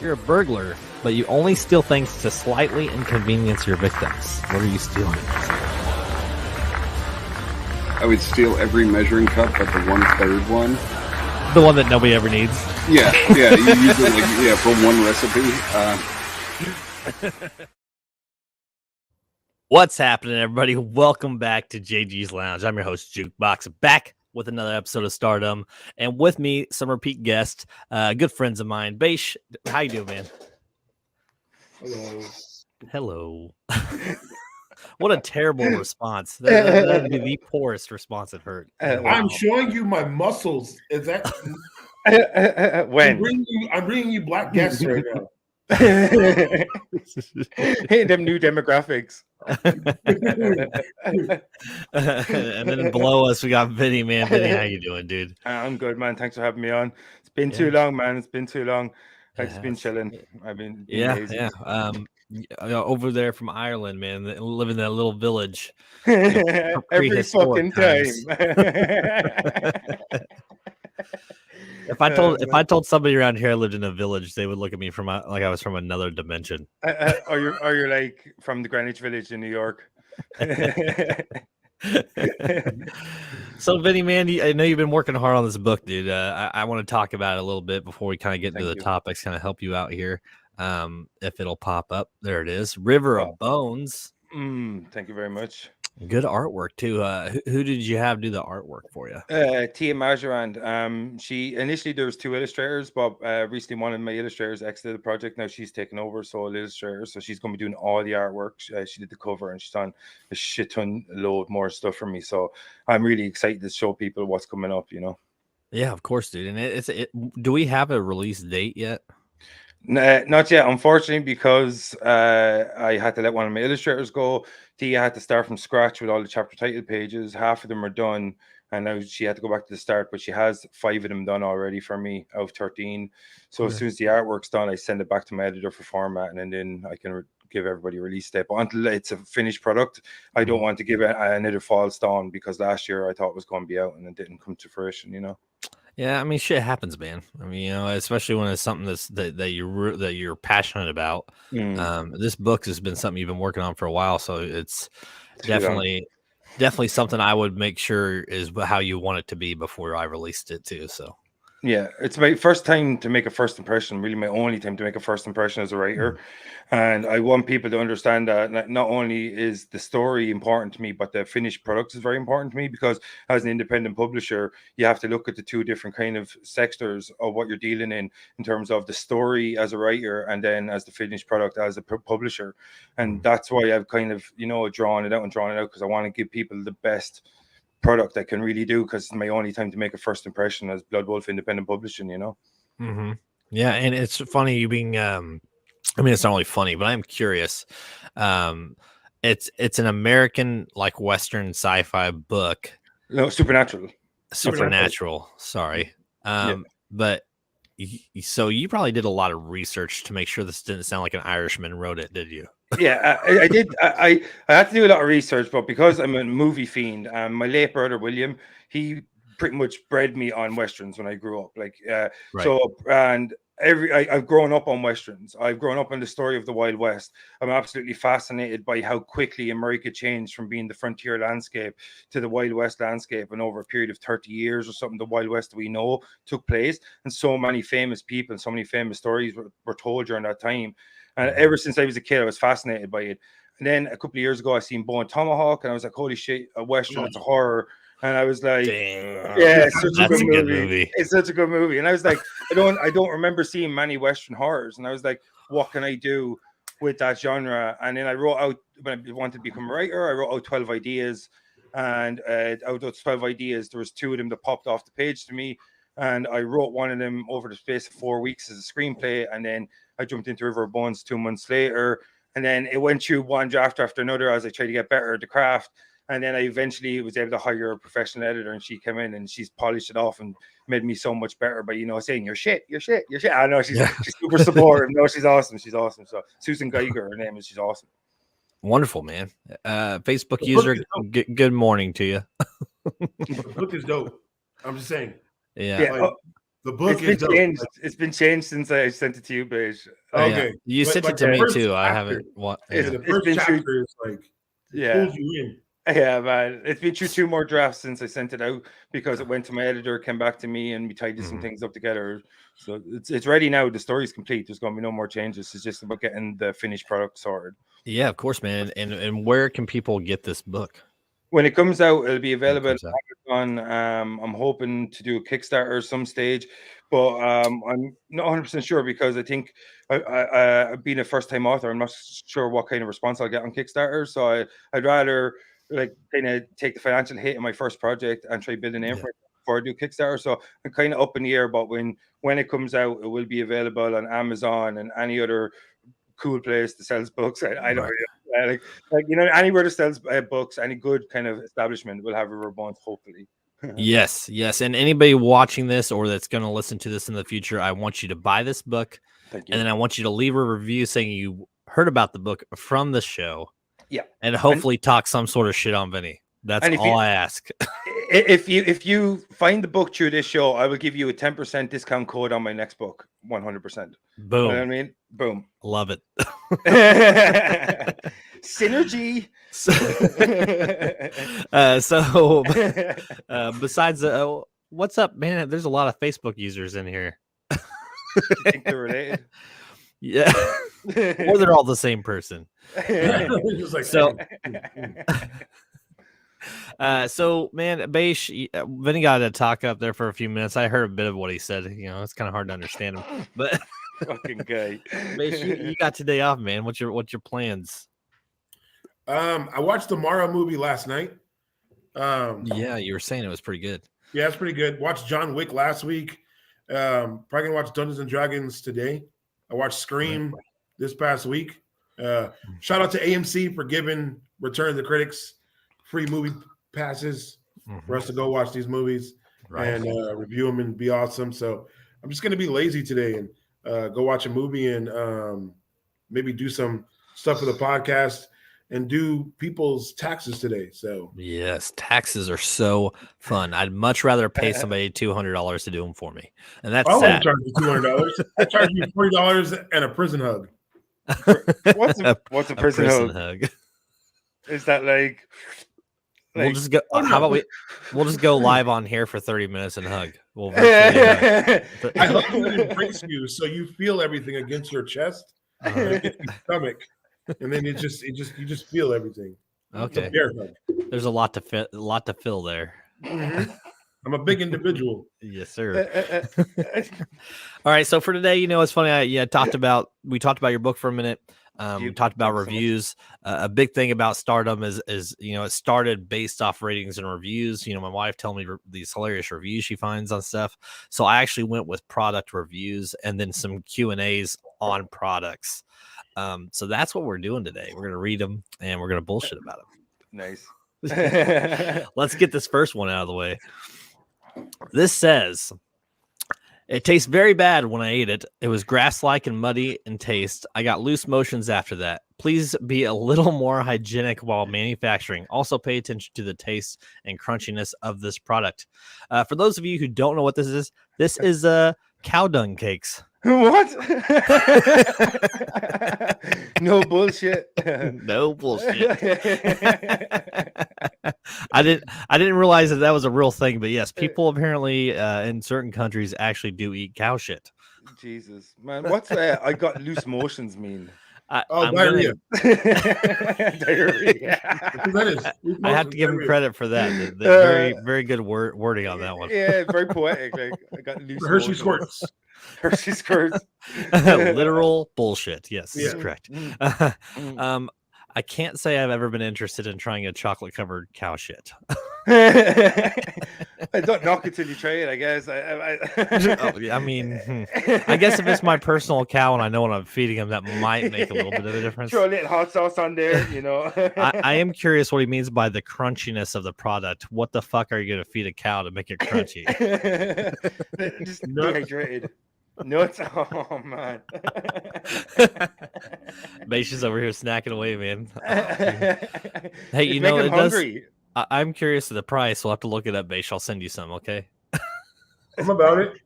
You're a burglar, but you only steal things to slightly inconvenience your victims. What are you stealing? I would steal every measuring cup but the 1/3 one. The one that nobody ever needs. Yeah. You use it from one recipe. What's happening, everybody? Welcome back to JG's Lounge. I'm your host, Jukebox, back with another episode of Stardom, and with me, some repeat guests, good friends of mine. Baish, how you doing, man? Hello. What a terrible response. That'd be the poorest response I've heard. I'm showing you my muscles. Is that when? I'm bringing you black guests right now. Hey, them new demographics. And then below us, we got Vinnie, man. Vinnie, how you doing, dude? I'm good, man. Thanks for having me on. It's been too long, man. It's been too long. I've just been chilling. I've been lazy. Over there from Ireland, man, living in that little village. Every fucking time. If I told somebody around here I lived in a village, they would look at me from like I was from another dimension. Or you're like from the Greenwich Village in New York. So, Vinny, man, I know you've been working hard on this book, dude. I want to talk about it a little bit before we kind of get into the topics, kind of help you out here. If it'll pop up, there it is. River of Bones. Thank you very much. Good artwork too. Who did you have do the artwork for you? Tia Margerand. She initially there was two illustrators, but recently one of my illustrators exited the project. Now she's taken over sole illustrator, so she's going to be doing all the artwork. She did the cover and she's done a shit ton load more stuff for me. So I'm really excited to show people what's coming up. You know. Yeah, of course, dude. And do we have a release date yet? Not yet, unfortunately, because I had to let one of my illustrators go. Tia had to start from scratch with all the chapter title pages. Half of them are done, and now she had to go back to the start, but she has 5 of them done already for me out of 13. So as soon as the artwork's done, I send it back to my editor for formatting, and then I can give everybody a release date. But until it's a finished product, I don't want to give it another false dawn, because last year I thought it was going to be out and it didn't come to fruition, you know. Yeah, I mean, shit happens, man. I mean, you know, especially when it's something that you're passionate about. This book has been something you've been working on for a while, so it's definitely something I would make sure is how you want it to be before I released it too. So yeah, it's my first time to make a first impression, really my only time to make a first impression as a writer. And I want people to understand that not only is the story important to me, but the finished product is very important to me, because as an independent publisher, you have to look at the two different kind of sectors of what you're dealing in terms of the story as a writer and then as the finished product as a publisher. And that's why I've kind of, you know, drawn it out, because I want to give people the best product I can really do, because it's my only time to make a first impression as Blood Wolf independent publishing, you know. Yeah, and it's funny you being I mean, it's not only funny, but I'm curious. It's an American like Western sci-fi book. No, supernatural. Sorry. But so you probably did a lot of research to make sure this didn't sound like an Irishman wrote it, did you? Yeah, I did. I had to do a lot of research, but because I'm a movie fiend, my late brother William, he pretty much bred me on westerns when I grew up. Like, right. So, and I've grown up on westerns. I've grown up on the story of the Wild West. I'm absolutely fascinated by how quickly America changed from being the frontier landscape to the Wild West landscape, and over a period of 30 years or something, the Wild West that we know took place, and so many famous people and so many famous stories were told during that time. And ever since I was a kid, I was fascinated by it. And then a couple of years ago, I seen Bone Tomahawk, and I was like, holy shit, a Western, it's a horror. And I was like, damn. Yeah, it's such That's a good movie. It's such a good movie. And I was like, I don't remember seeing many Western horrors. And I was like, what can I do with that genre? And then I wrote out, when I wanted to become a writer, I wrote out 12 ideas. And out of those 12 ideas, there was 2 of them that popped off the page to me. And I wrote one of them over the space of 4 weeks as a screenplay. And then I jumped into River of Bones 2 months later. And then it went through one draft after another as I tried to get better at the craft. And then I eventually was able to hire a professional editor, and she came in and she's polished it off and made me so much better by, you know, saying, you're shit. I know she's super supportive. No, she's awesome. So Susan Geiger, her name is, she's awesome. Wonderful, man. Facebook user, good morning to you. The book is dope. I'm just saying. Yeah. The book It's is been dope. changed. It's been changed since I sent it to you, Baish. Okay, you but, sent like, it to the me first too. I chapter- haven't. What? Yeah, the It's first been chapter true. is like Yeah. pulls you in. Yeah, man. It's been through 2 more drafts since I sent it out because it went to my editor, came back to me, and we tidied some things up together. So it's ready now. The story's complete. There's going to be no more changes. It's just about getting the finished product sorted. Yeah, of course, man. And where can people get this book? When it comes out, it'll be available comes on Amazon. I'm hoping to do a Kickstarter at some stage, but I'm not 100% sure because I think being a first-time author, I'm not sure what kind of response I'll get on Kickstarter. So I'd rather like kind of take the financial hit in my first project and try building a name for it before I do Kickstarter. So I'm kind of up in the air, but when it comes out, it will be available on Amazon and any other cool place that sells books. I don't really like anywhere that sells books, any good kind of establishment will have a response, hopefully. Yes. And anybody watching this or that's going to listen to this in the future, I want you to buy this book. Thank you. And then I want you to leave a review saying you heard about the book from the show. Yeah. And hopefully talk some sort of shit on Vinny. That's all I ask. If you find the book through this show, I will give you a 10% discount code on my next book. 100%. Boom. You know what I mean? Boom. Love it. Synergy. So besides what's up, man? There's a lot of Facebook users in here. I think they're related. Yeah. Or they're all the same person. So man, Baish, Vinny got to talk up there for a few minutes. I heard a bit of what he said. It's kind of hard to understand him, but fucking guy. Baish, you got today off, man. What's your plans? I watched the Mara movie last night. Yeah, you were saying it was pretty good. Yeah, it's pretty good. Watched John Wick last week. Probably gonna watch Dungeons and Dragons today. I watched Scream this past week. Shout out to AMC for giving Return of the Critics free movie passes for us to go watch these movies and review them and be awesome. So I'm just going to be lazy today and go watch a movie and maybe do some stuff for the podcast and do people's taxes today. So yes, taxes are so fun. I'd much rather pay somebody $200 to do them for me, and that's I wouldn't sad. charge you $200. I charge you $40 and a prison hug. What's a prison hug? Is that like we'll just go? How about we'll just go live on here for 30 minutes and hug. We'll hug. I hug you and embrace you, so you feel everything against your chest, and against your stomach, and then you just feel everything. Okay. There's a lot to fill there. Mm-hmm. I'm a big individual. Yes, sir. All right. So for today, it's funny. We talked about your book for a minute. We talked about reviews. A big thing about Stardom is it started based off ratings and reviews. My wife told me these hilarious reviews she finds on stuff. So I actually went with product reviews and then some Q&As on products. So that's what we're doing today. We're gonna read them and we're gonna bullshit about them. Nice. Let's get this first one out of the way. This says, it tastes very bad when I ate it. It was grass-like and muddy in taste. I got loose motions after that. Please be a little more hygienic while manufacturing. Also pay attention to the taste and crunchiness of this product. For those of you who don't know what this is cow dung cakes. What? No bullshit. No bullshit. I didn't realize that was a real thing, but yes, people apparently in certain countries actually do eat cow shit. Jesus, man, what's I got loose motions mean? Diarrhea. Diarrhea. I have to give him credit for that. The very, very good wording on that one. Yeah, very poetic. Like I got loose Hershey squirts. Hershey squirts. Literal bullshit. Yes, yeah. Correct. I can't say I've ever been interested in trying a chocolate covered cow shit. I don't knock it till you try it, I guess. I mean, I guess if it's my personal cow and I know what I'm feeding him, that might make a little bit of a difference. Throw a little hot sauce on there, I am curious what he means by the crunchiness of the product. What the fuck are you going to feed a cow to make it crunchy? Just dehydrated. Nuts. Oh man. Baish is over here snacking away, man. Hey, It's it does. hungry. I'm curious of the price. We'll have to look it up, Baish. I'll send you some, okay? I'm about it.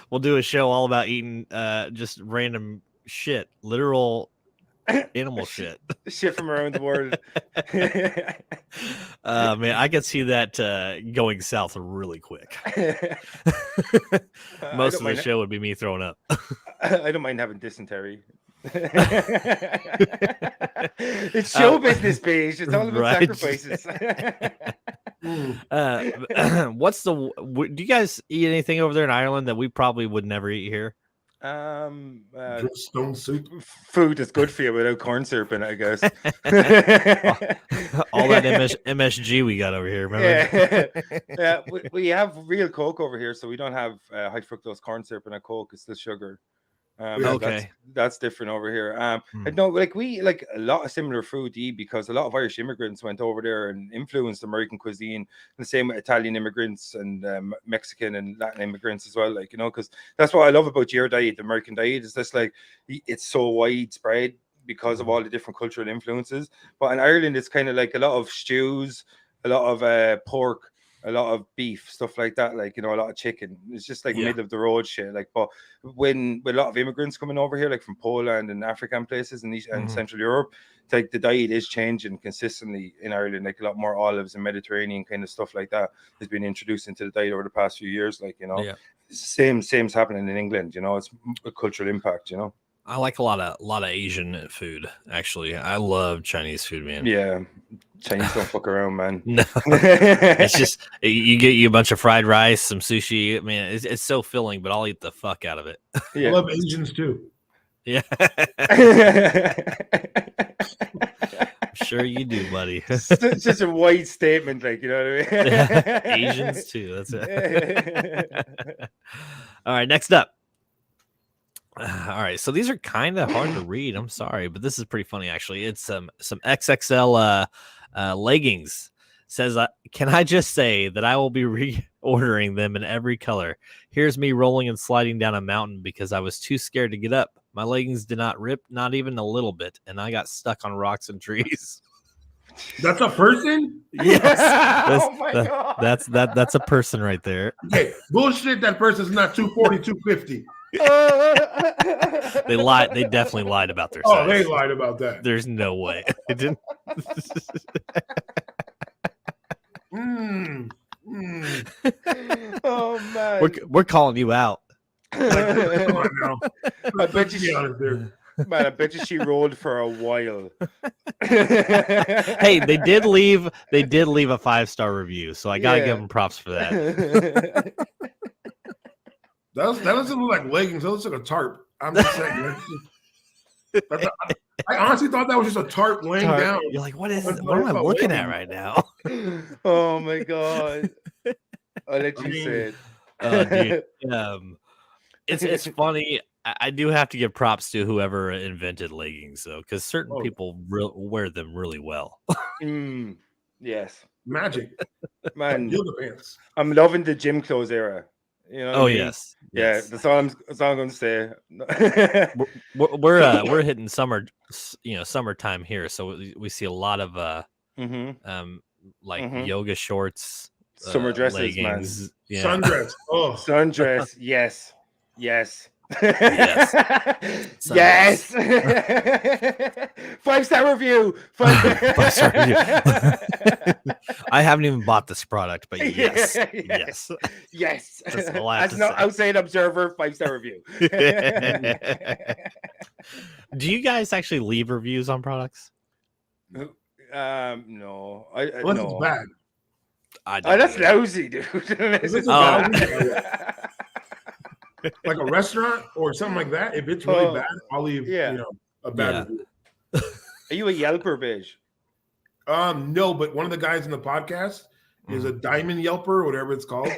We'll do a show all about eating just random shit, literal animal shit. Shit from around the world. Man, I could see that going south really quick. Most of the show would be me throwing up. I don't mind having dysentery. It's show business, Baish. It's all about sacrifices. Do you guys eat anything over there in Ireland that we probably would never eat here? Stone soup. Food is good for you without corn syrup in it, I guess. All that MSG we got over here, remember? Yeah, we have real Coke over here, so we don't have high fructose corn syrup in a Coke. It's the sugar. Okay, that's different over here. I know, like we like a lot of similar food to eat because a lot of Irish immigrants went over there and influenced American cuisine. The same with Italian immigrants and Mexican and Latin immigrants as well. Like, you know, because that's what I love about your diet, the American diet, is just like it's so widespread because of all the different cultural influences. But in Ireland, it's kind of like a lot of stews, a lot of pork, a lot of beef, stuff like that, like, you know, a lot of chicken. It's just like middle of the road shit. Like, but when with a lot of immigrants coming over here, like from Poland and African places and Central Europe, it's like the diet is changing consistently in Ireland. Like a lot more olives and Mediterranean kind of stuff like that has been introduced into the diet over the past few years. Like, you know, same's happening in England. You know, it's a cultural impact. You know, I like a lot of Asian food. Actually, I love Chinese food, man. Yeah. Chinese don't fuck around, man. No, it's just you get you a bunch of fried rice, some sushi. Man, it's so filling, but I'll eat the fuck out of it. I love Asians too. Yeah, sure you do, buddy. It's just a white statement, like, you know what I mean. Asians too. That's it. All right, next up. All right, so these are kind of hard to read. I'm sorry, but this is pretty funny actually. It's some XXL leggings. Says, can I just say that I will be reordering them in every color? Here's me rolling and sliding down a mountain because I was too scared to get up. My leggings did not rip, not even a little bit, and I got stuck on rocks and trees. That's a person? Yes. Oh my God. That's a person right there. Okay, bullshit. That person's not 240, 250. They lied. They definitely lied about their size. Oh, they lied about that. There's no way. It didn't. Oh man, we're calling you out. Come on now. I bet you man, I bet you she rolled for a while. Hey, they did leave a 5-star review, so I gotta give them props for that. That doesn't look like leggings. That looks like a tarp. I'm just saying. I honestly thought that was just a tarp laying down. You're like, what am I looking at right now? Oh my God. I'll let you say it. Oh, dude. It's funny. I do have to give props to whoever invented leggings, though, because certain people wear them really well. Yes. Magic. Man, yoga pants. I'm loving the gym clothes era. You know yes. Yeah, that's all I'm going to say. we're hitting summertime here, so we see a lot of yoga shorts, summer dresses, leggings, man. Yeah. Sundress. Oh, sundress. Yes. Yes. Yes. 5-star review. 5-star review. I haven't even bought this product, but yes. That's all I have to say. Outside observer, 5-star review. Do you guys actually leave reviews on products? No. No. It's bad. That's lousy, dude. Like a restaurant or something like that. If it's really bad, I'll leave a bad review. Are you a Yelper, Baish? No, but one of the guys in the podcast is a diamond Yelper, or whatever it's called.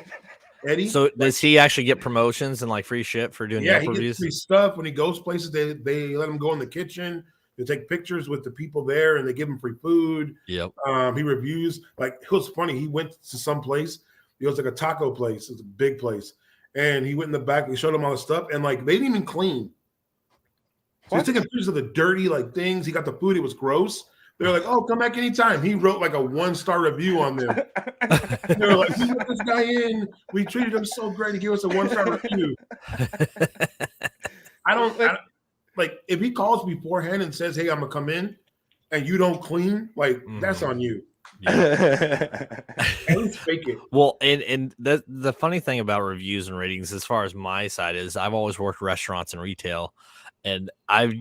Eddie. So does he actually get promotions and like free shit for doing Yelp he reviews? Gets free stuff when he goes places. They let him go in the kitchen. They take pictures with the people there and they give him free food. Yep. He reviews. Like, it was funny. He went to some place. It was like a taco place. It's a big place. And he went in the back. We showed him all the stuff, and like they didn't even clean. So he's taking pictures of the dirty like things. He got the food. It was gross, They're like, "Oh, come back anytime." He wrote like a 1-star review on them. They were like, "We let this guy in. We treated him so great. He gave us a 1-star review." I don't like if he calls beforehand and says, "Hey, I'm gonna come in," and you don't clean, like that's on you. Yeah. At least fake it. Well, and the funny thing about reviews and ratings, as far as my side is, I've always worked restaurants and retail, and I'll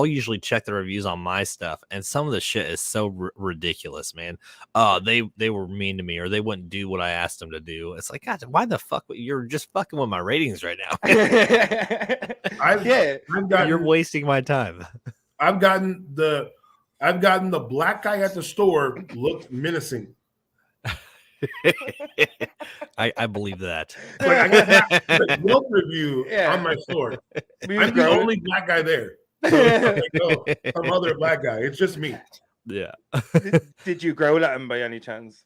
usually check the reviews on my stuff, and some of the shit is so ridiculous, man. They were mean to me, or they wouldn't do what I asked them to do. It's like, God, why the fuck? You're just fucking with my ratings right now. You're wasting my time. I've gotten the black guy at the store looked menacing. I believe that. Like I got that Yelp review on my store. I'm the only black guy there. So like, oh, some other black guy. It's just me. Yeah. Did you growl at him by any chance?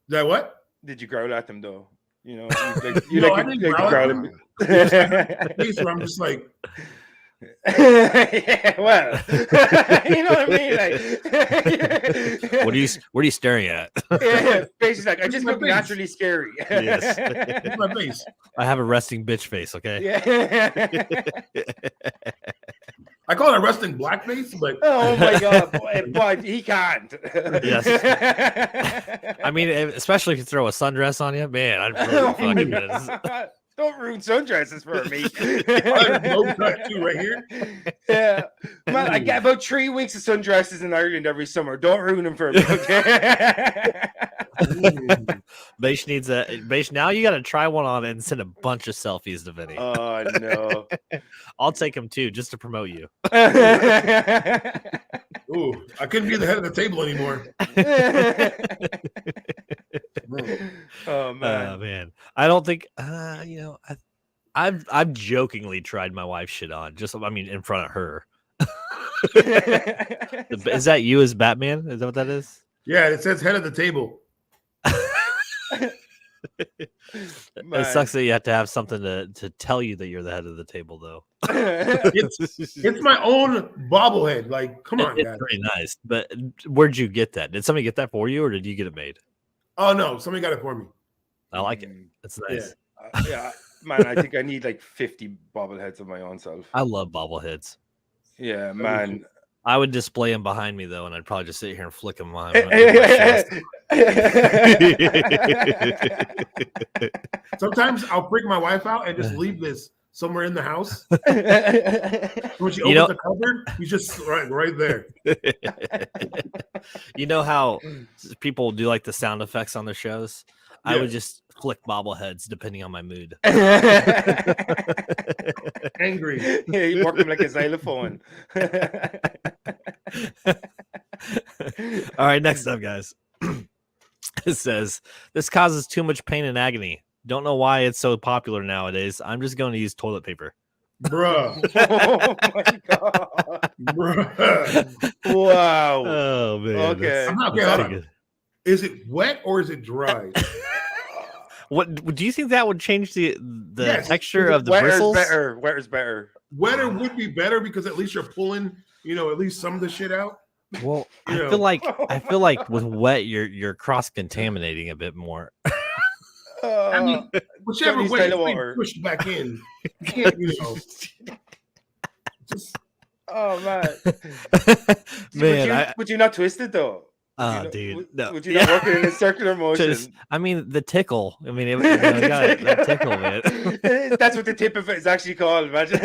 That what? Did you growl at him though? You know, I didn't growl at him. I'm just like. Yeah, well, you know what I mean. Like, what are you staring at? Yeah, basically, like I just look naturally scary. Yes, it's my face. I have a resting bitch face. Okay. Yeah. I call it a resting black face, but oh my god, but he can't. Yes. I mean, especially if you throw a sundress on you, man. I'd really fucking. Don't ruin sundresses for me. Right here. Yeah, man, I get about 3 weeks of sundresses in Ireland every summer. Don't ruin them for me. Okay? Baish needs Baish. Now you got to try one on and send a bunch of selfies to Vinny. Oh no, I'll take them too, just to promote you. Ooh, I couldn't be the head of the table anymore. Oh man, man. I don't think I've jokingly tried my wife's shit on, in front of her. Is that you as Batman? Is that what that is? Yeah, it says head of the table. It sucks that you have to have something to tell you that you're the head of the table, though. It's my own bobblehead. Like, come on, it's guys. Very nice. But where'd you get that? Did somebody get that for you, or did you get it made? Oh no, somebody got it for me. I like it. It's nice. Yeah, man. I think I need like 50 bobbleheads of my own self. I love bobbleheads. Yeah, man. I would display them behind me though, and I'd probably just sit here and flick them. Sometimes I'll freak my wife out and just leave this somewhere in the house. When she opens the cupboard, he's just right there. You know how people do like the sound effects on their shows? Yeah. I would just flick bobbleheads depending on my mood. Angry. Yeah, you work them like a xylophone. All right, next up, guys. It says, this causes too much pain and agony. Don't know why it's so popular nowadays. I'm just going to use toilet paper. Bruh. Oh my god. Bruh. Wow. Oh man. Okay. That's is it wet or is it dry? What do you think that would change the yes. texture of the wetter bristles? Wetter is better. Wetter would be better because at least you're pulling, at least some of the shit out. Well, I feel like with wet you're cross contaminating a bit more. I mean, whichever way it's pushed back in, you can't, just. Oh man, man! Would you not twist it though? Dude, no. Would you not work it in a circular motion? The tickle. I mean, that tickle, man. That's what the tip of it is actually called. Imagine.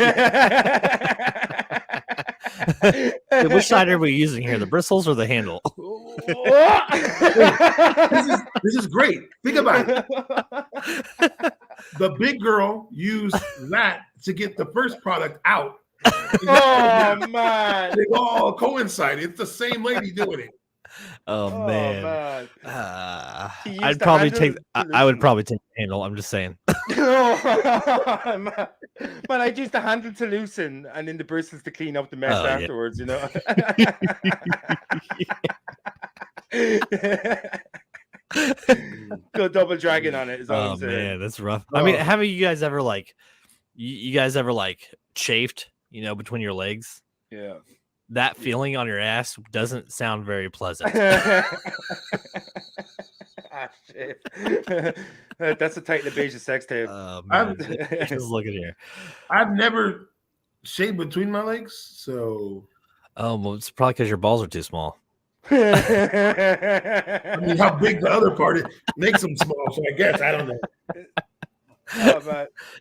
Which side are we using here? The bristles or the handle? This is great. Think about it. The big girl used that to get the first product out. Oh man! They all coincide. It's the same lady doing it. Oh man! I would probably take the handle. I'm just saying. Man, I'd use the handle to loosen and then the bristles to clean up the mess afterwards. Go double dragon on it. Is all I'm saying. Man, that's rough. I mean, haven't you guys ever you guys ever chafed? Between your legs. Yeah. that feeling on your ass doesn't sound very pleasant. Shit. That's the title of Baish's sex tape. Just looking here. I've never shaved between my legs, so. Oh, well, it's probably because your balls are too small. I mean, how big the other part is makes them small. So I guess I don't know.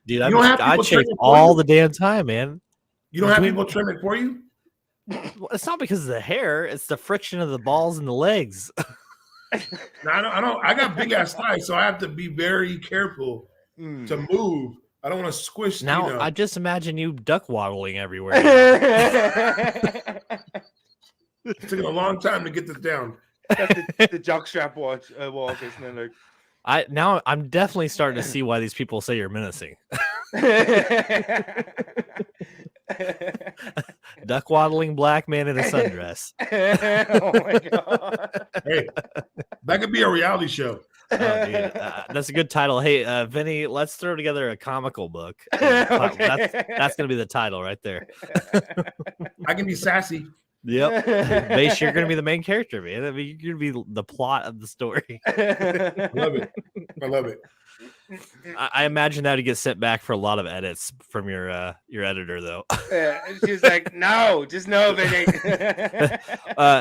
Dude, I shave all the damn time, man. You don't have people trim it for you? Well, it's not because of the hair; it's the friction of the balls and the legs. No, I don't. I got big ass thighs, so I have to be very careful to move. I don't want to squish. Now, I just imagine you duck waddling everywhere. It's taking a long time to get this down. That's the jockstrap walk, isn't it? Like, I'm definitely starting to see why these people say you're menacing. Duck waddling black man in a sundress. Oh my god! Hey, that could be a reality show. Oh, dude, that's a good title. Hey, Vinny, let's throw together a comical book. That's gonna be the title right there. I can be sassy. Yep, Baish, you're gonna be the main character, man. I mean, you're gonna be the plot of the story. I love it. I love it. I imagine that to get sent back for a lot of edits from your editor, though. She's like, no, just no, Vinny.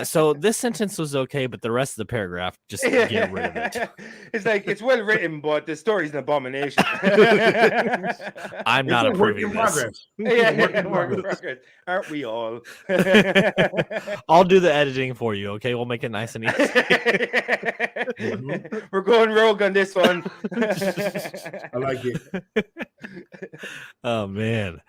So this sentence was okay, but the rest of the paragraph, just get rid of it. It's like, it's well written, but the story's an abomination. I'm not approving this. Work in progress. Aren't we all? I'll do the editing for you, okay? We'll make it nice and easy. We're going rogue on this one. I like it. Oh man,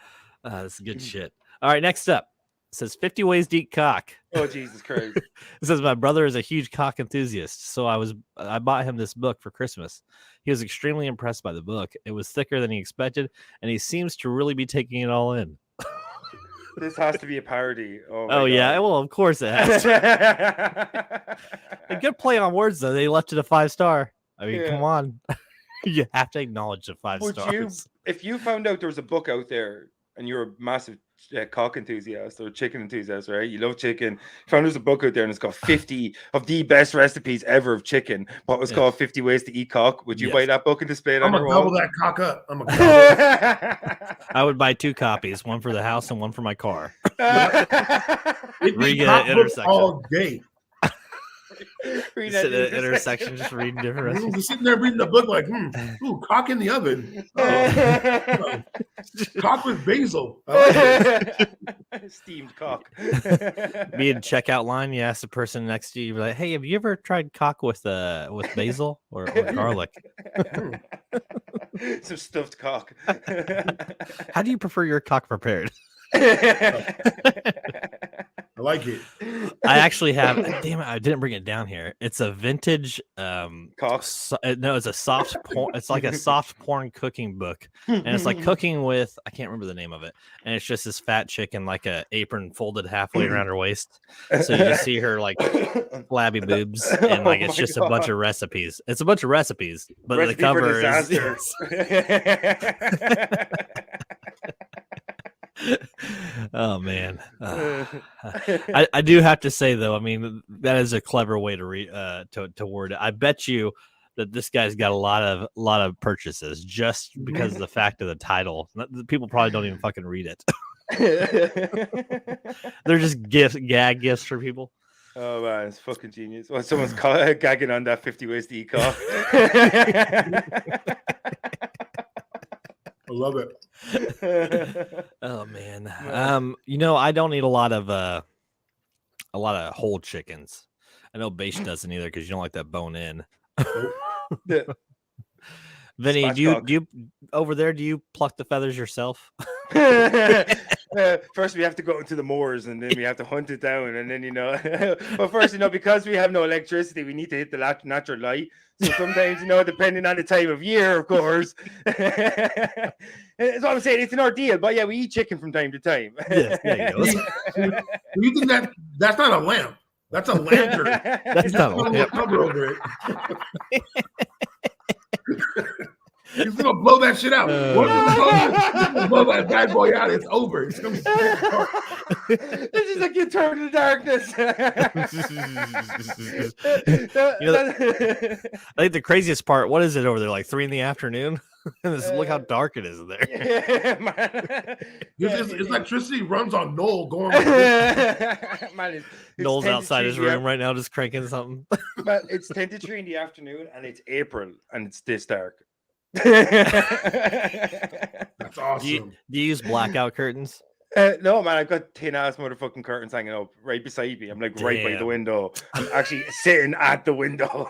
this is good shit. All right, next up, it says 50 ways to eat cock. Oh Jesus Christ! It says my brother is a huge cock enthusiast, so I bought him this book for Christmas. He was extremely impressed by the book. It was thicker than he expected, and he seems to really be taking it all in. This has to be a parody. Oh yeah, well of course it has. A good play on words though. They left it a 5-star. I mean, come on. You have to acknowledge the 5 stars. If you found out there was a book out there and you're a massive cock enthusiast or chicken enthusiast, right? You love chicken. Found there's a book out there and it's got 50 of the best recipes ever of chicken, but it's called 50 Ways to Eat Cock. Would you buy that book and display it on your wall? I'm gonna double that cock up. I'm gonna I would buy 2 copies, one for the house and one for my car. Read intersection all day. Sit at an intersection, just reading different recipes. Just sitting there reading the book like, ooh, cock in the oven. Cock with basil. Steamed cock. Be in checkout line, you ask the person next to you, you're like, hey, have you ever tried cock with basil or garlic? Some stuffed cock. How do you prefer your cock prepared? I like it. I actually have. Damn it! I didn't bring it down here. It's a vintage. Cock. No, it's a soft porn. It's like a soft porn cooking book, and it's like cooking with. I can't remember the name of it. And it's just this fat chick in like a apron folded halfway around her waist, so you just see her like flabby boobs, and like it's just a bunch of recipes. It's a bunch of recipes, but the cover is. Oh man, I do have to say though, I mean that is a clever way to to word it. I bet you that this guy's got a lot of purchases just because of the fact of the title. People probably don't even fucking read it. They're just gag gifts for people. Oh man, it's fucking genius. Well, someone's gagging on that 50 Ways to Eat Cock. I love it. Oh man. I don't eat a lot of whole chickens. I know Baish doesn't either because you don't like that bone in. Vinny, do you over there? Do you pluck the feathers yourself? First, we have to go into the moors, and then we have to hunt it down, and then But first, because we have no electricity, we need to hit the natural light. So sometimes, depending on the time of year, of course. That's what I'm saying. It's an ordeal, but yeah, we eat chicken from time to time. Yeah, you think that's not a lamp? That's a lantern. That's not a lamp. Cover over it. He's gonna blow that shit out. Blow that bad boy out. It's over. It's gonna be This is like you turn to darkness. I think the craziest part, what is it over there, like 3 PM? Look how dark it is in there. Yeah, man. His electricity runs on Noel going. Man, Noel's outside his room right now, just cranking something. But it's 10 to 3 in the afternoon, and it's April, and it's this dark. That's awesome. Do you use blackout curtains? No, man, I've got 10-ass motherfucking curtains hanging up right beside me. I'm like right by the window. I'm actually sitting at the window.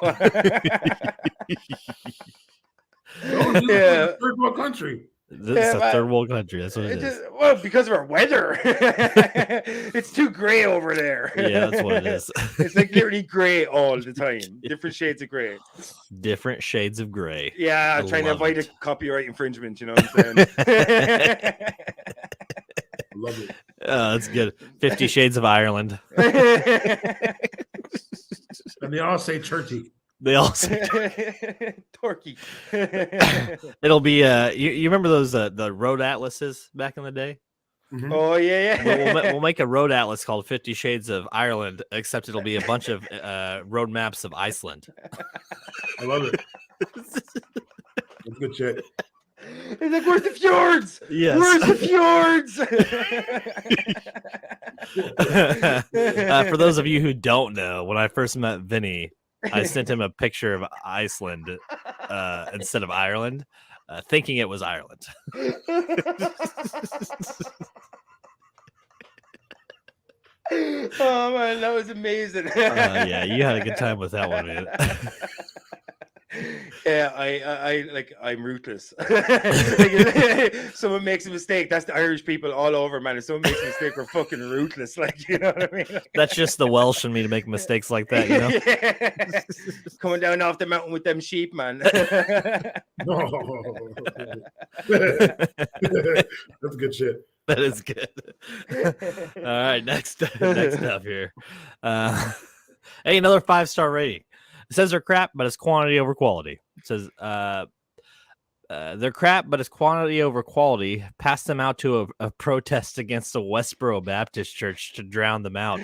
Yeah, third world country. It's a third world country. That's what it is. Well, because of our weather. It's too gray over there. Yeah, that's what it is. It's like literally gray all the time. Different shades of gray. Different shades of gray. Yeah, I'm trying to avoid a copyright infringement, you know what I'm saying? Love it. That's good. 50 Shades of Ireland. And they all say turkey. They all say turkey. It'll be you remember those the road atlases back in the day? Mm-hmm. Oh yeah. We'll make a road atlas called 50 Shades of Ireland, except it'll be a bunch of road maps of Iceland. I love it. That's good shit. It's like, where's the fjords? Yes. Where's the fjords? For those of you who don't know, when I first met Vinny, I sent him a picture of Iceland instead of Ireland, thinking it was Ireland. Oh man, that was amazing. Yeah, you had a good time with that one, man. Yeah, I'm ruthless. Like, someone makes a mistake, that's the Irish people all over, man. If someone makes a mistake, we're fucking ruthless. Like, you know what I mean? Like, that's just the Welsh in me to make mistakes like that, you know? Yeah. Coming down off the mountain with them sheep, man. That's good shit. That is good. All right, next up here. Hey, another 5-star rating. It says they're crap, but it's quantity over quality. It says they're crap, but it's quantity over quality. Pass them out to a protest against the Westboro Baptist Church to drown them out.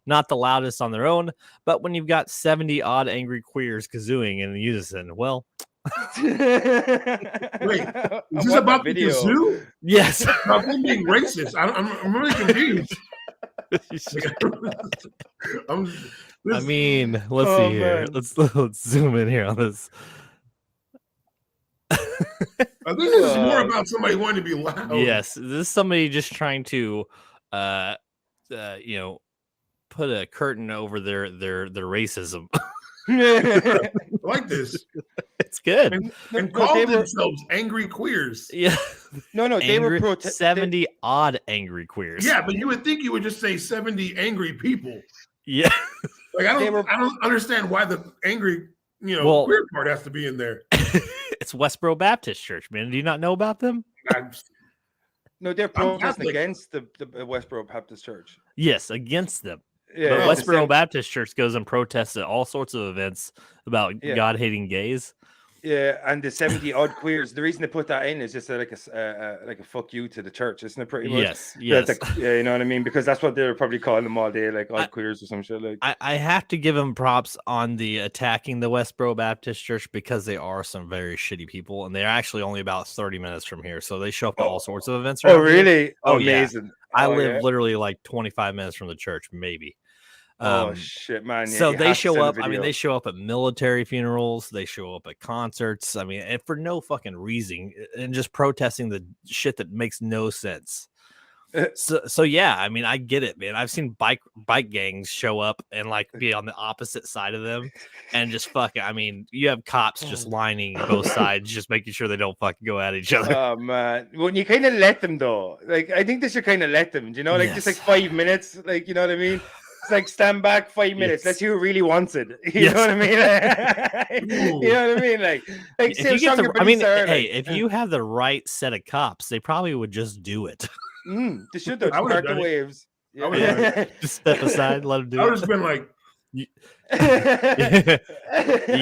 Not the loudest on their own, but when you've got 70 odd angry queers kazooing in unison, well. Wait, is this about the kazoo? Yes. About them being racist. I'm really confused. I mean, let's see here. Let's zoom in here on this. I think this is more about somebody wanting to be loud. Yes, this is somebody just trying to, put a curtain over their racism. I like this. It's good. And call themselves angry queers. Yeah. No, they were 70 odd angry queers. Yeah, but you would think you would just say 70 angry people. Yeah. Like I don't understand why the angry, queer part has to be in there. It's Westboro Baptist Church, man. Do you not know about them? No, they're protesting against the Westboro Baptist Church. Yes, against them. Yeah, but Westboro Baptist Church goes and protests at all sorts of events about God-hating gays. Yeah, and the 70 odd queers. The reason they put that in is just like a fuck you to the church, isn't it? Pretty much. Yes. Yeah, you know what I mean? Because that's what they're probably calling them all day, like odd queers or some shit. Like, I have to give them props on the attacking the Westboro Baptist Church because they are some very shitty people, and they're actually only about 30 minutes from here, so they show up to all sorts of events. Oh, really? Here. Oh, amazing! Yeah. I live literally like 25 minutes from the church, maybe. Oh shit, man! Yeah, so they show up. I mean, they show up at military funerals. They show up at concerts. I mean, and for no fucking reason, and just protesting the shit that makes no sense. So yeah, I mean, I get it, man. I've seen bike gangs show up and like be on the opposite side of them, and just fucking. I mean, you have cops just lining both sides, just making sure they don't fucking go at each other. Oh man, when you kind of let them though, like I think they should kind of let them. You know, like just like 5 minutes, like you know what I mean. It's like stand back 5 minutes. Let's see who really wants it. You know what I mean? You know what I mean? Like if you get if you have the right set of cops, they probably would just do it. They should have start the waves. Yeah. Just step aside, let them do it. I would have been like, you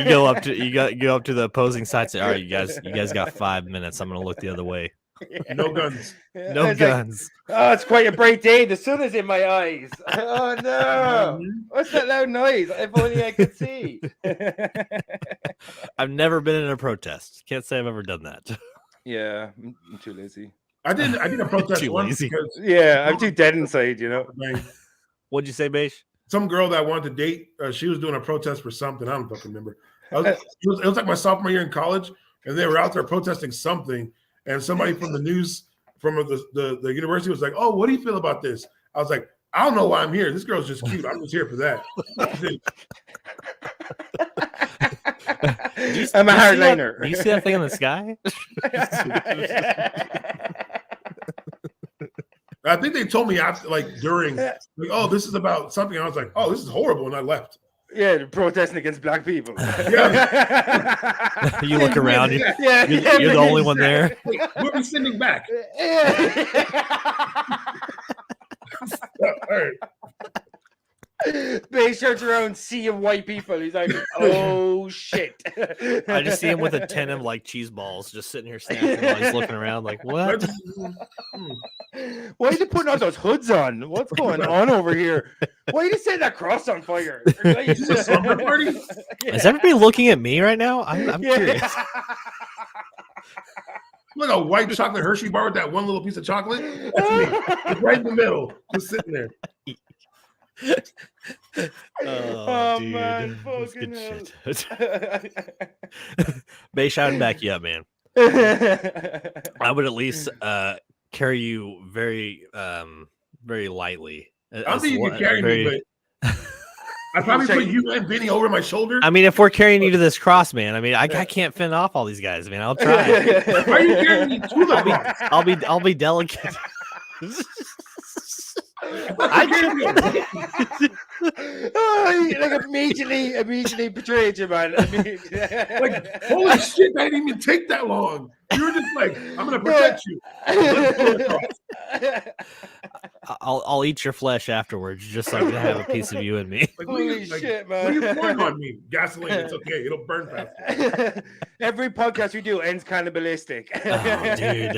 go up to the opposing side. Say, all right, you guys got 5 minutes. I'm gonna look the other way. No guns. No guns. Like, oh, it's quite a bright day. The sun is in my eyes. Oh no! What's that loud noise? If only I could see. I've never been in a protest. Can't say I've ever done that. Yeah, I'm too lazy. I did a protest Too once lazy. because I'm too dead inside, you know. What'd you say, Baish? Some girl that I wanted to date, she was doing a protest for something. I don't fucking remember. It was like my sophomore year in college, and they were out there protesting something. And somebody from the news from the university was like, "Oh, what do you feel about this?" I was like, "I don't know why I'm here. This girl's just cute. I'm just here for that." I'm a hardliner. Do you see that thing in the sky? I think they told me after, like during, like, "Oh, this is about something." I was like, "Oh, this is horrible," and I left. Yeah, protesting against black people. Yeah. You look around. You're the only one there. We'll be sending back. All right. They search around sea of white people. He's like, oh shit. I just see him with a tin of like cheese balls just sitting here snacking while he's looking around like, what? Why are they putting all those hoods on? What's going on over here? Why are you setting that cross on fire? Is this a slumber party? Is everybody looking at me right now? I'm curious. Look, a white chocolate Hershey bar with that one little piece of chocolate. That's me. It's right in the middle, just sitting there. Oh, dude. Man, That's good fucking shit. Baish, I'd back you up, man. I would at least carry you very very lightly. I don't think you can carry me, but I'd probably put you and Vinny over my shoulder. I mean, if we're carrying you to this cross, man, I mean, I can't fend off all these guys. I mean, I'll try. Why are you carrying me to the cross? I'll be delicate. Like immediately betrayed you, man. Like, holy shit, that didn't even take that long. You were just like, I'm gonna protect you. I'll eat your flesh afterwards, just so I can have a piece of you and me. Like, holy shit, man! What are you pouring on me? Gasoline. It's okay. It'll burn faster. Every podcast we do ends cannibalistic. Oh, dude.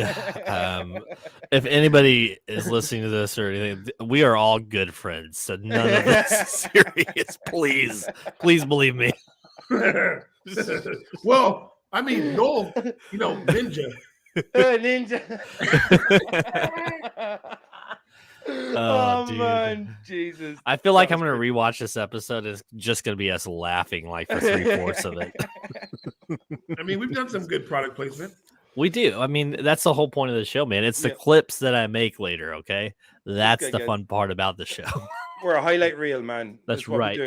If anybody is listening to this or anything, we are all good friends, so none of this is serious. Please believe me. Well, I mean, Noel, ninja. Ninja. Oh, dude. Man, Jesus. I feel like I'm gonna rewatch this episode. It's just gonna be us laughing like for 3/4 of it. I mean, we've done some good product placement. We do. I mean, that's the whole point of the show, man. It's the clips that I make later. Okay, that's the fun part about the show. We're a highlight reel, man. That's right.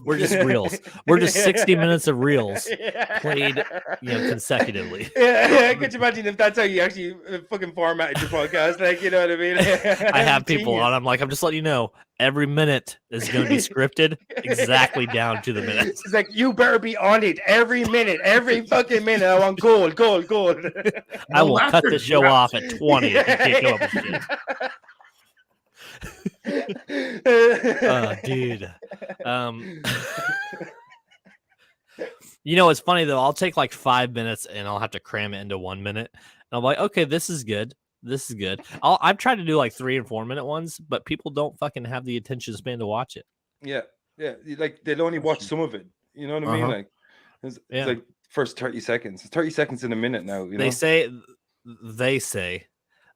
We're just reels. We're just 60 minutes of reels played, consecutively. Yeah, could you imagine if that's how you actually fucking formatted your podcast? Like, you know what I mean? I have people on. I'm just letting you know, every minute is going to be scripted exactly down to the minute. It's like, you better be on it every minute, every fucking minute. I want gold. I will cut the show off at 20 if you can't go up with shit. Dude. It's funny though. I'll take like 5 minutes and I'll have to cram it into 1 minute. And I'm like, okay, this is good. I've tried to do like 3 and 4 minute ones, but people don't fucking have the attention span to watch it. Yeah. Like they'll only watch some of it. You know what I mean? Like it's like first 30 seconds. It's 30 seconds in a minute now. You know? They say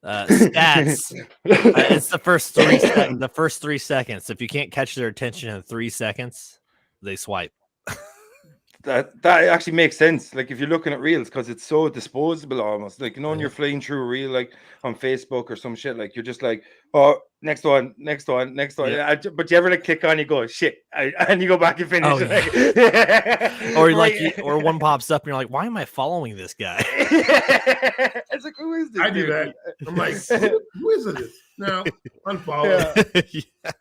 stats. It's the first 3 seconds. The first 3 seconds. If you can't catch their attention in 3 seconds, they swipe. That actually makes sense. Like if you're looking at reels, because it's so disposable almost. Like when you're flying through a reel, like on Facebook or some shit, like you're just like, oh, next one. Yeah. But you ever like click on, you go shit, and you go back and finish. Oh, yeah. Or like, or one pops up and you're like, why am I following this guy? It's like, who is this? I do that. I'm like, who is this? No, unfollow. Yeah.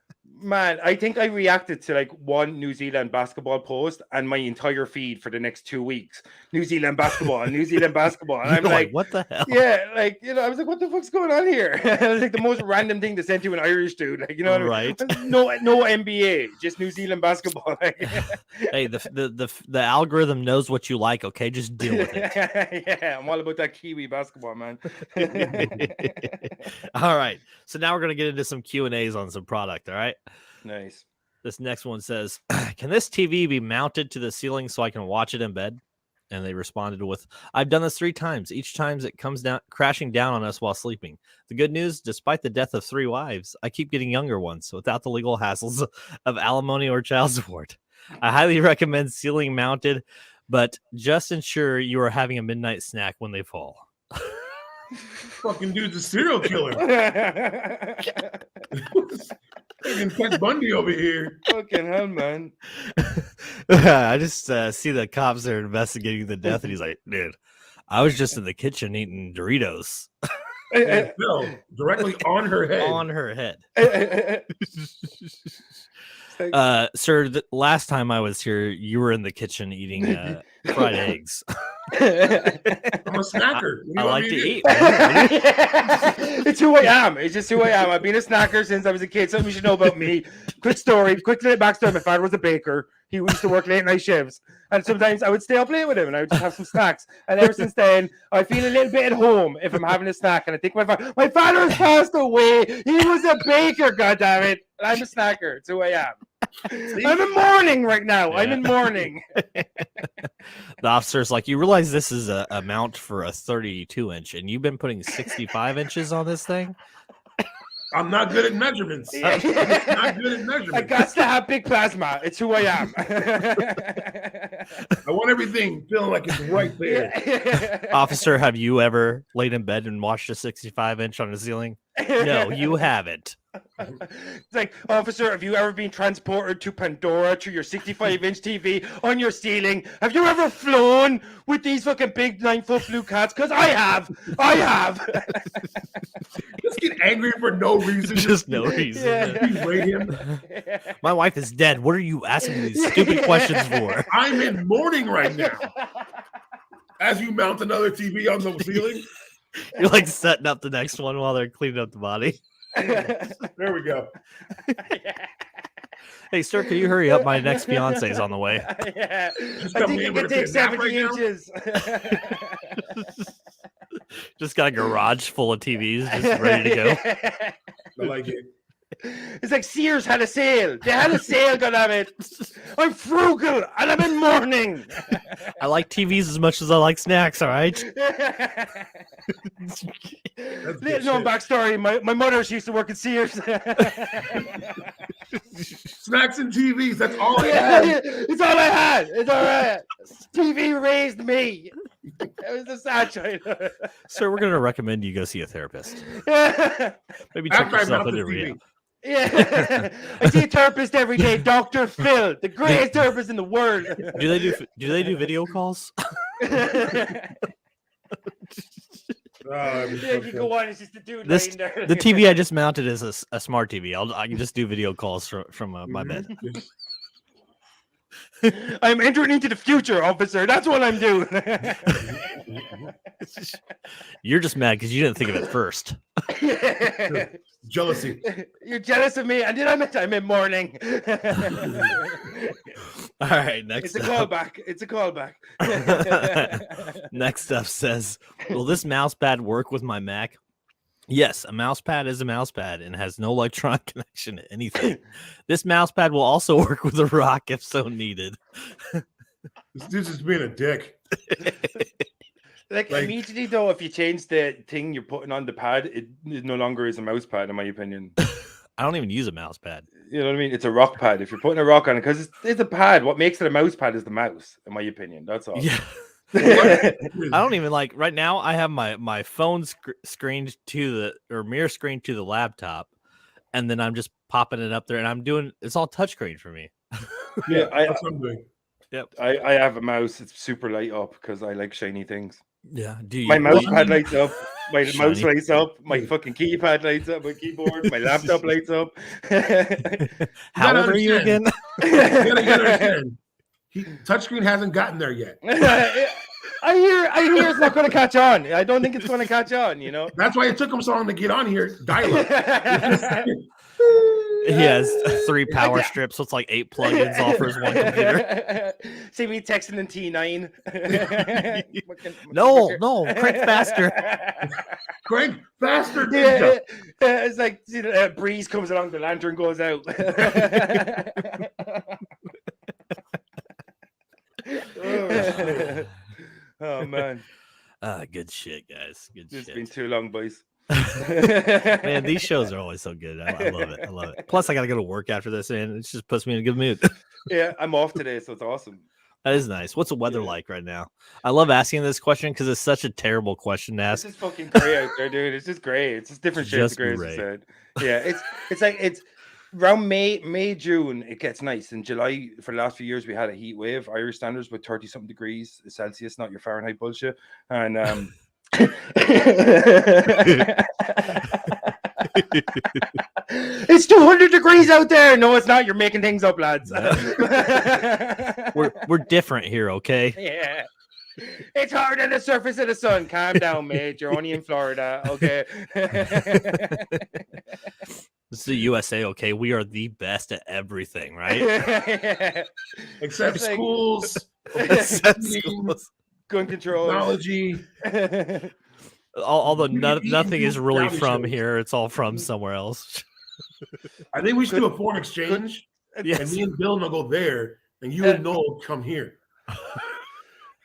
Man, I think I reacted to like one New Zealand basketball post and my entire feed for the next 2 weeks. New Zealand basketball, New Zealand basketball. And I'm like, what the hell? Yeah, like, I was like, what the fuck's going on here? It was like the most random thing to send to an Irish dude. Like, what right. I mean? No NBA, just New Zealand basketball. Hey, the algorithm knows what you like, okay? Just deal with it. Yeah, I'm all about that Kiwi basketball, man. All right. So now we're gonna get into some Q&As on some product, all right? Nice. This next one says, can this TV be mounted to the ceiling so I can watch it in bed? And they responded with, I've done this 3 times. Each time it comes down crashing down on us while sleeping. The good news, despite the death of 3 wives, I keep getting younger ones without the legal hassles of alimony or child support. I highly recommend ceiling mounted, but just ensure you are having a midnight snack when they fall. Fucking dude's a serial killer. Fucking Ted Bundy over here. Fucking hell, man. I just see the cops are investigating the death, and he's like, dude, I was just in the kitchen eating Doritos. No, directly on her head. On her head. Sir, the last time I was here, you were in the kitchen eating fried eggs. I'm a snacker. I like to eat. It's who I am. It's just who I am. I've been a snacker since I was a kid. Something you should know about me. Quick story. Quick little backstory. My father was a baker. He used to work late night shifts. And sometimes I would stay up late with him and I would just have some snacks. And ever since then, I feel a little bit at home if I'm having a snack. And I think my father has passed away. He was a baker, goddammit. I'm a snacker. It's who I am. I'm in mourning right now. Yeah. I'm in mourning. The officer's like, you realize this is a mount for a 32-inch and you've been putting 65 inches on this thing? I'm not good at measurements. Yeah. Not good at measurements. I got to have big plasma. It's who I am. I want everything feeling like it's right there. Officer, have you ever laid in bed and watched a 65-inch on the ceiling? No, you haven't. It's like, officer, have you ever been transported to Pandora to your 65-inch TV on your ceiling? Have you ever flown with these fucking big 9-foot blue cats? Because I have. Just get angry for no reason. Just no reason. Yeah. My wife is dead. What are you asking me these stupid questions for? I'm in mourning right now. As you mount another TV on the ceiling. You're like setting up the next one while they're cleaning up the body. There we go. Hey, sir, can you hurry up? My next fiance is on the way. Yeah. I think you can take 70 inches. Just got a garage full of TVs, just ready to go. I like it. It's like Sears had a sale. They had a sale, goddammit. I'm frugal and I'm in mourning. I like TVs as much as I like snacks, all right? Little known backstory. My mother, she used to work at Sears. Snacks and TVs, that's all I had. It's all I had. It's all right. TV raised me. It was a sad childhood. Sir, we're going to recommend you go see a therapist. Maybe check After yourself into rehab. Yeah, I see a therapist every day, Dr. Phil, the greatest therapist in the world. Do they do video calls? Yeah, you go on. It's just a dude laying there. The TV I just mounted is a smart TV. I can just do video calls from my bed. I'm entering into the future, officer. That's what I'm doing. You're just mad because you didn't think of it first. Jealousy. You're jealous of me, and then I'm in mourning. All right, next. It's a callback. It's a callback. Next up says, will this mouse pad work with my Mac? Yes, a mouse pad is a mouse pad and has no electronic connection to anything. This mouse pad will also work with a rock if so needed. This dude's just being a dick. Like immediately though, if you change the thing you're putting on the pad, it no longer is a mouse pad, in my opinion. I don't even use a mouse pad. You know what I mean? It's a rock pad. If you're putting a rock on it, because it's a pad. What makes it a mouse pad is the mouse, in my opinion. That's all. Yeah. I don't even like right now. I have my phone screened to the mirror screen to the laptop, and then I'm just popping it up there, and I'm doing it's all touchscreen for me. Yeah, that's what I'm doing. Yep. I have a mouse. It's super light up because I like shiny things. Yeah. My mouse pad lights up. My mouse Shiny. lights up. My fucking keypad lights up. My keyboard. My laptop lights up. How old are you again? You gotta understand. Touchscreen hasn't gotten there yet. I hear it's not going to catch on. I don't think it's going to catch on. You know. That's why it took him so long to get on here. Dial-up. He has 3 power strips, so it's like 8 plugins offers one computer. See me texting in T9. No, crank faster. Crank faster. Yeah, it's like breeze comes along, the lantern goes out. Oh man. Good shit, guys. Good shit. It's been too long, boys. Man, these shows are always so good. I love it. I love it. Plus, I gotta go to work after this, and it just puts me in a good mood. Yeah, I'm off today, so it's awesome. That is nice. What's the weather like right now? I love asking this question because it's such a terrible question to ask. It's just fucking gray out there, dude. It's just gray. It's just different shades of gray, as I said. Yeah, it's like it's around May, June, it gets nice. In July, for the last few years, we had a heat wave. Irish standards with 30-something degrees Celsius, not your Fahrenheit bullshit. And it's 200 degrees out there. No, it's not. You're making things up, lads. We're different here, okay? Yeah. It's hard on the surface of the sun. Calm down, mate. You're only in Florida, okay? This is the USA, okay? We are the best at everything, right? Except schools. Except schools. Gun control. Technology. Although nothing is really from here. It's all from somewhere else. I think we should do a foreign exchange. Yes. And me and Bill will go there, and you and Noel come here.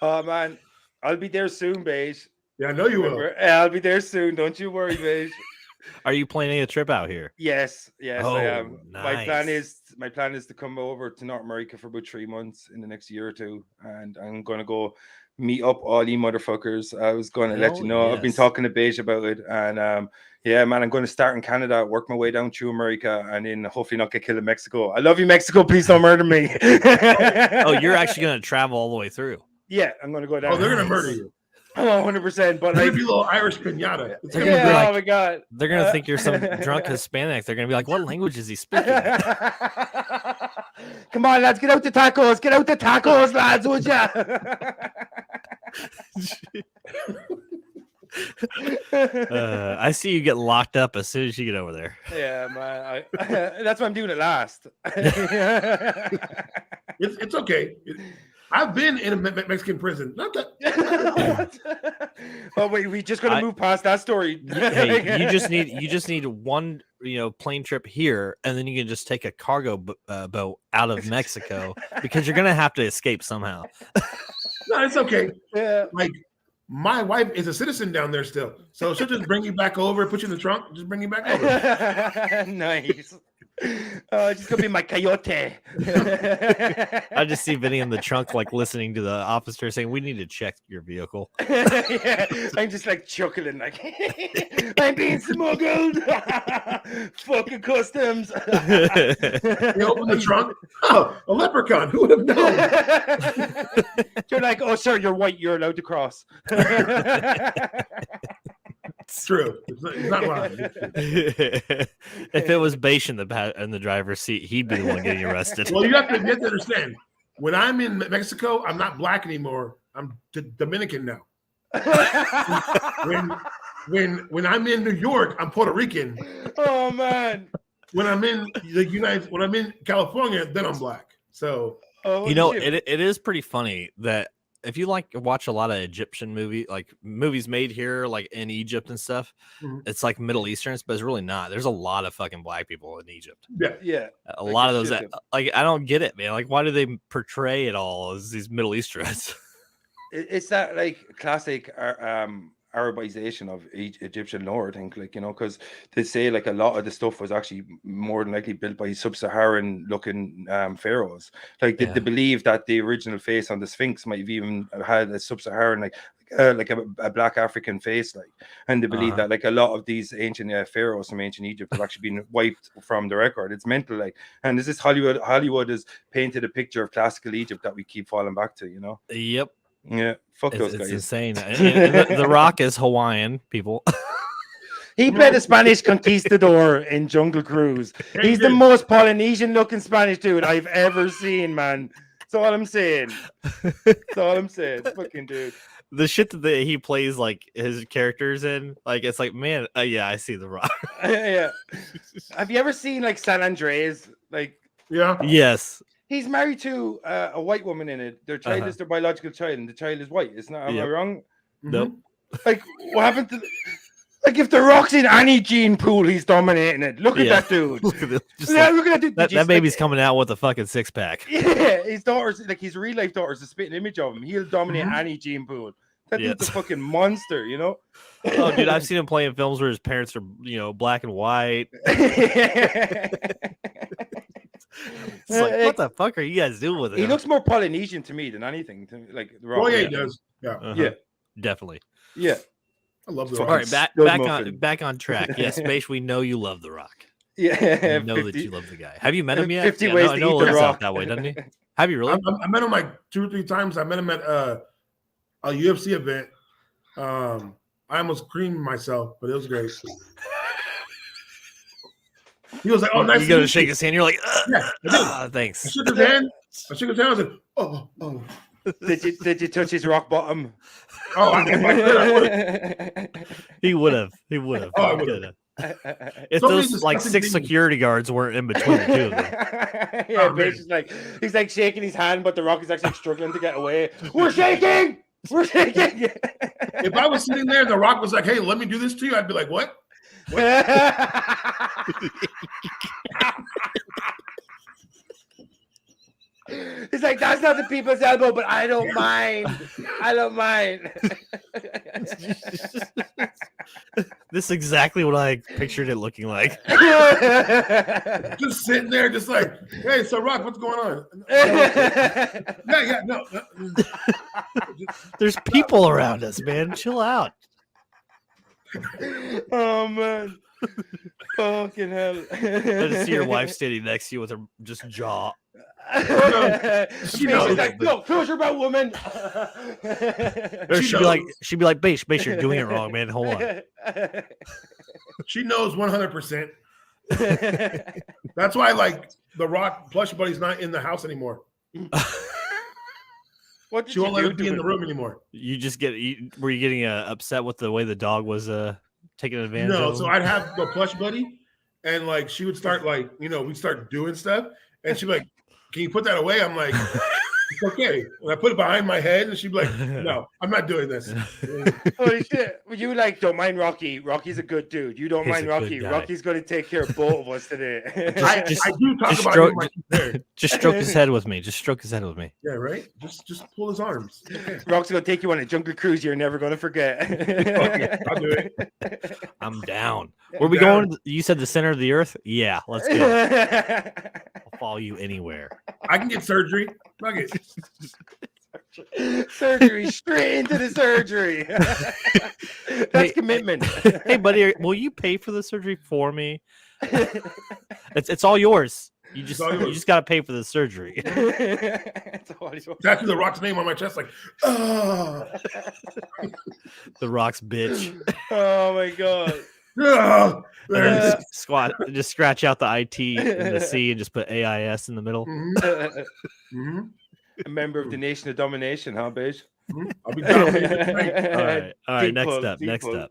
Oh, man. I'll be there soon, Baish. Yeah, I know you will. I'll be there soon. Don't you worry, Baish. Are you planning a trip out here? Yes, Oh, I am. nice. My plan is to come over to North America for about 3 months in the next year or two, and I'm gonna go meet up all you motherfuckers. I was going to let you know. Yes. I've been talking to Baish about it, and yeah, man, I'm going to start in Canada, work my way down through America, and then hopefully not get killed in Mexico. I love you, Mexico. Please don't murder me. Oh, you're actually going to travel all the way through? Yeah, I'm going to go down. Oh, they're going to murder you. Oh, 100%. But There's like, gonna be a little Irish pinata. It's gonna yeah, be like, oh my god, they're gonna think you're some drunk Hispanic. They're gonna be like, "What language is he speaking?" Come on, lads, get out the tacos. Get out the tacos, lads, would ya? I see you get locked up as soon as you get over there. Yeah, man. That's why I'm doing it last. It's okay. I've been in a Mexican prison. Not that. Oh wait, we just gotta move past that story. Hey, you just need one plane trip here, and then you can just take a cargo boat out of Mexico because you're gonna have to escape somehow. No, it's okay. Yeah. Like my wife is a citizen down there still, so she'll just bring you back over, put you in the trunk, just bring you back over. Nice. She's gonna be my coyote. I just see Vinny in the trunk, like listening to the officer saying, "We need to check your vehicle." Yeah, I'm just like chuckling, like I'm being smuggled. Fucking customs. You open the trunk. Oh, a leprechaun. Who would have known? You're like, oh, sir, you're white. You're allowed to cross. It's true. It's not lying. If it was Baish in the driver's seat, he'd be the one getting arrested. Well, you have to understand. When I'm in Mexico, I'm not black anymore. I'm Dominican now. when I'm in New York, I'm Puerto Rican. Oh man. When I'm in when I'm in California, then I'm black. So it is pretty funny that if you watch a lot of Egyptian movies made here, like in Egypt and stuff, it's like Middle Easterns, but it's really not. There's a lot of fucking black people in Egypt. Yeah. A lot of those I don't get it, man. Like, why do they portray it all as these Middle Easterns? It's that like classic Arabization of Egyptian lore, I think, because they say like a lot of the stuff was actually more than likely built by sub-Saharan looking pharaohs. Like they believe that the original face on the Sphinx might have even had a sub-Saharan like a black African face, and they believe that like a lot of these ancient pharaohs from ancient Egypt have actually been wiped from the record. It's mental, and this is Hollywood has painted a picture of classical Egypt that we keep falling back to, Yep. Yeah, fuck those It's guys. insane. And the Rock is Hawaiian, people. He played a Spanish conquistador in Jungle Cruise. He's the most Polynesian looking Spanish dude I've ever seen, man. That's all I'm saying. That's all I'm saying. Fucking dude. The shit that he plays like his characters in, like it's like, man, yeah, I see the Rock. Yeah. Have you ever seen like San Andreas? Like, Yeah. Yes. he's married to a white woman in it. Their child is their biological child, and the child is white. Isn't that? Am I wrong? Nope. Like, what happened to? Like, if the Rock's in any gene pool, he's dominating it. Look at that dude. Look at this. Just Yeah, like, look at that dude. that baby's coming out with a fucking 6-pack. Yeah, his daughter's like his real life daughter's a spitting image of him. He'll dominate any gene pool. That dude's a fucking monster, you know. Oh, dude, I've seen him play in films where his parents are, black and white. It's like, what the fuck are you guys doing with it? He looks more Polynesian to me than anything. Like the Rock. Oh yeah, he does. Yeah, yeah, definitely. Yeah, I love the All Rock. right, back on track. Yes, Baish, we know you love the Rock. Yeah, we know that you love the guy. Have you met him yet? 50 ways I to know eat the lives Rock. out that way, doesn't he? Have you really? I met him like 2 or 3 times. I met him at a UFC event. I almost creamed myself, but it was great. He was like, "Oh, nice." You gotta shake his hand. You're like, yeah, thanks. I shook his hand. I was like, "Oh." Did you touch his rock bottom? Oh, if I could, I would. He would have. Oh, I would have. If those like 6 security guards weren't in between the two of them. Yeah, Baish is like, he's like shaking his hand, but the Rock is actually struggling to get away. We're shaking. If I was sitting there, the Rock was like, "Hey, let me do this to you," I'd be like, "What?" He's like, "That's not the people's elbow, but I don't mind. I don't mind." This is exactly what I pictured it looking like. Just sitting there, just like, "Hey, so Rock, what's going on?" Yeah, no. There's people around us, man. Chill out. Oh man, fucking hell! I just see your wife standing next to you with her just jaw. She knows. Like, "No, close your mouth, woman." She'd be like, Baish, you're doing it wrong, man. Hold on. She knows 100%. That's why, like, the Rock plush buddy's not in the house anymore. What did she won't you let him be in the room anymore. You just were you getting upset with the way the dog was taking advantage of him? No, so I'd have the plush buddy, and like she would start like, we'd start doing stuff, and she'd be like, "Can you put that away?" I'm like, "It's okay." And I put it behind my head, and she'd be like, "No, I'm not doing this." Holy shit. You like, don't mind Rocky. Rocky's a good dude. You don't mind Rocky. Rocky's going to take care of both of us today. I do talk about him. Just stroke his head with me. Just stroke his head with me. Yeah, right? Just pull his arms. Okay. Rock's going to take you on a jungle cruise you're never going to forget. Okay, I'll do it. I'm down. Where we going? You said the center of the earth? Yeah, let's go. I'll follow you anywhere. I can get surgery. Fuck it. Surgery, straight into the surgery. That's commitment. Hey, buddy, will you pay for the surgery for me? It's all yours. You just got to pay for the surgery. It's actually the Rock's name on my chest, like, oh. The Rock's bitch. Oh my god. Oh, just scratch out the IT and the C and just put AIS in the middle. Mm-hmm. A member of the Nation of Domination, huh, Baish? I'll be down. All right. Next up.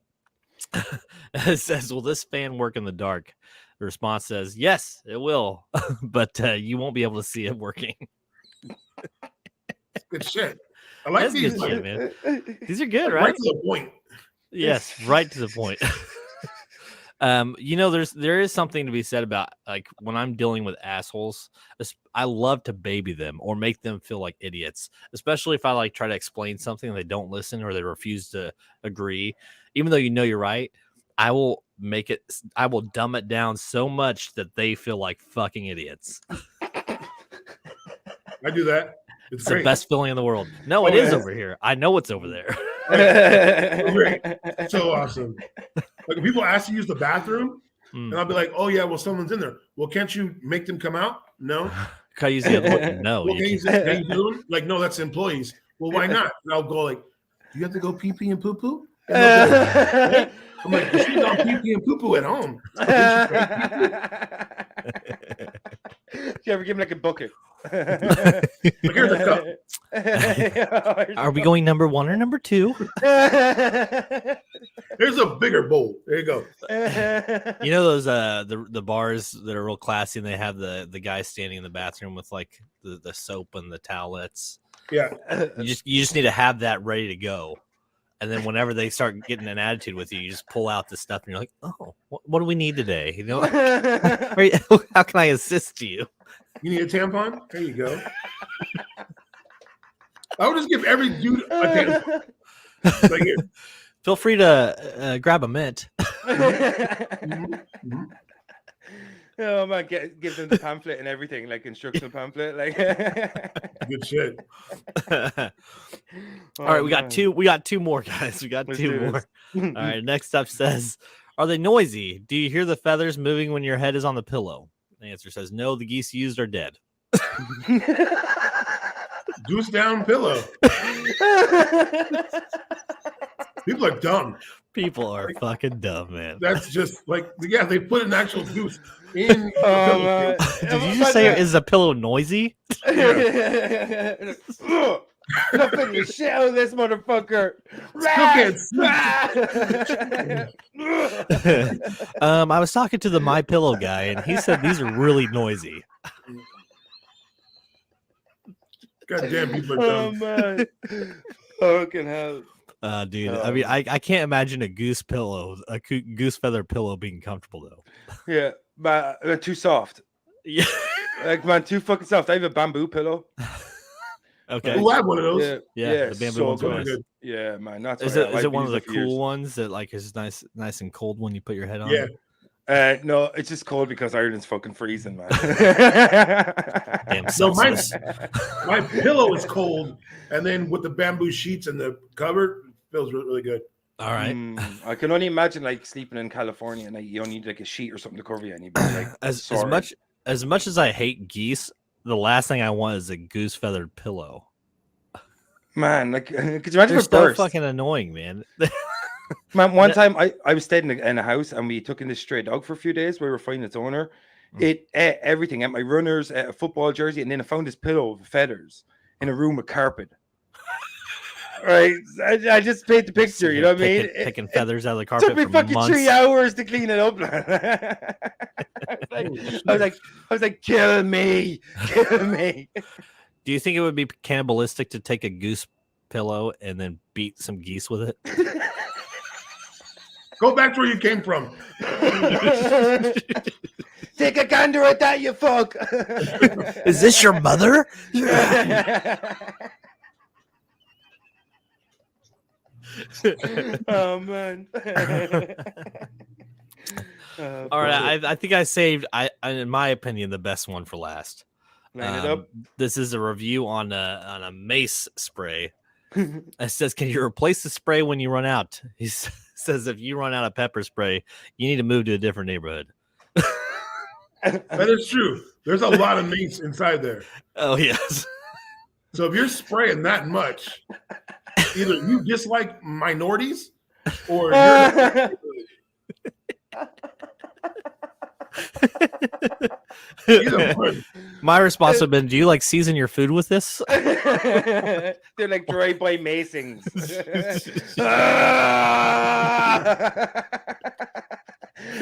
It says, "Will this fan work in the dark?" The response says, "Yes, it will, but you won't be able to see it working." Good shit. I like these, good shit, man. These are good, right? Right to the point. Yes, right to the point. There is something to be said about, like, when I'm dealing with assholes, I love to baby them or make them feel like idiots, especially if I like try to explain something and they don't listen or they refuse to agree. Even though you're right, I will dumb it down so much that they feel like fucking idiots. I do that. It's the best feeling in the world. No, it is over here. I know it's over there. Great. So awesome. Like, when people ask to use the bathroom, and I'll be like, "Oh yeah, well, someone's in there. Well, can't you make them come out?" No. Can I use the other one? No. Well, can you do it? Like, no, that's employees. well, why not? And I'll go like, do you have to go pee pee and poo poo? I'm like, she's on pee pee and poo poo at home. Do you ever give him like a bucket? Like, here's a cup. Are we going number 1 or number 2? Here's a bigger bowl. There you go. You know those the bars that are real classy, and they have the guy standing in the bathroom with like the soap and the towelettes. Yeah. You just need to have that ready to go. And then whenever they start getting an attitude with you, you just pull out the stuff and you're like, oh, what do we need today? You know, how can I assist you? You need a tampon? There you go. I would just give every dude a tampon. Like, here. Feel free to grab a mint. Oh man, give them the pamphlet and everything, like instructional pamphlet, like good shit. All right, we got two more, guys. We got two more. All right, next up says, are they noisy? Do you hear the feathers moving when your head is on the pillow? The answer says no, the geese used are dead. Goose down pillow. People are dumb. People are fucking dumb, man. That's just like, yeah, they put an actual goose in the pillow. Did you just say, is the pillow noisy? Nothing the shit out of this motherfucker. I was talking to the My Pillow guy, and he said these are really noisy. Goddamn, people are dumb. Oh man, fucking hell. Dude, I mean, I can't imagine a goose feather pillow being comfortable though. Yeah, but too soft. Yeah, like man, too fucking soft. I have a bamboo pillow. Okay, who had one of those? Yeah, the bamboo so ones are good. nice. Yeah, man, that's Is it one of the cool ones that like is nice and cold when you put your head on? Yeah. No, it's just cold because Ireland's fucking freezing, man. Damn, so my pillow is cold, and then with the bamboo sheets and the cover, it feels really, really good. All right. I can only imagine like sleeping in California and like, you don't need like a sheet or something to cover you. And like as much as I hate geese, the last thing I want is a goose feathered pillow. Man, like, could you imagine? They're so fucking annoying, man. Man, one time I was staying in a house and we took in this stray dog for a few days. We were finding its owner. It ate everything, at my runners, a football jersey, and then I found this pillow of feathers in a room with carpet. Right, I just paint the picture. You know what I mean? Picking feathers out of the carpet. Took me fucking months. 3 hours to clean it up. I was like, kill me. Do you think it would be cannibalistic to take a goose pillow and then beat some geese with it? Go back to where you came from. Take a gander at that, you fuck. Is this your mother? Oh man. All right, I think I saved, in my opinion, the best one for last. Line it up. This is a review on a mace spray. It says, can you replace the spray when you run out? He says, if you run out of pepper spray, you need to move to a different neighborhood. That is true. There's a lot of mace inside there. Oh, yes. So if you're spraying that much, either you dislike minorities or you're my response would have been, do you like season your food with this? They're like drive-by macings.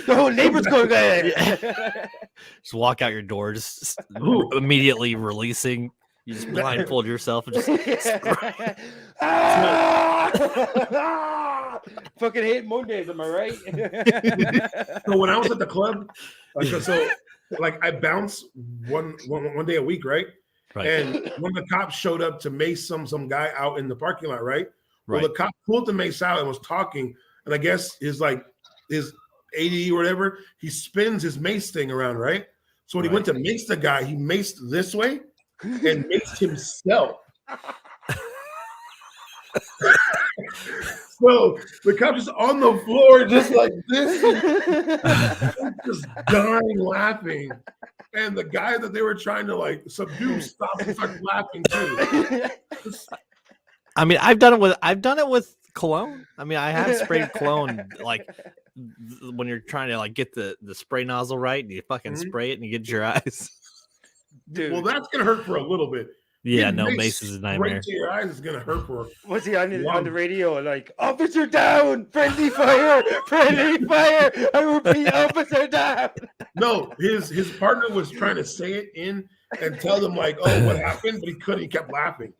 The whole neighbor's going just walk out your door, just immediately releasing. You just blindfold yourself and just fucking hate Mondays, am I right? So when I was at the club, I bounce one day a week, right? And one of the cops showed up to mace some guy out in the parking lot, right? Well, the cop pulled the mace out and was talking, and I guess his AD or whatever, he spins his mace thing around, right? So when he went to mace the guy, he maced this way and maced himself. So the cop is on the floor just like this, just dying laughing. And the guy that they were trying to like subdue stopped and started laughing too. I mean, I've done it with cologne. I mean, I have sprayed cologne like when you're trying to like get the spray nozzle right, and you fucking spray it and you get your eyes. Dude. Well, that's gonna hurt for a little bit. Yeah, no, Mace is a nightmare. Right to your eyes is gonna hurt for. Was he on the radio like, officer down, friendly fire, friendly fire? I repeat, officer down. No, his partner was trying to say it in and tell them like, oh, what happened, but he couldn't. He kept laughing.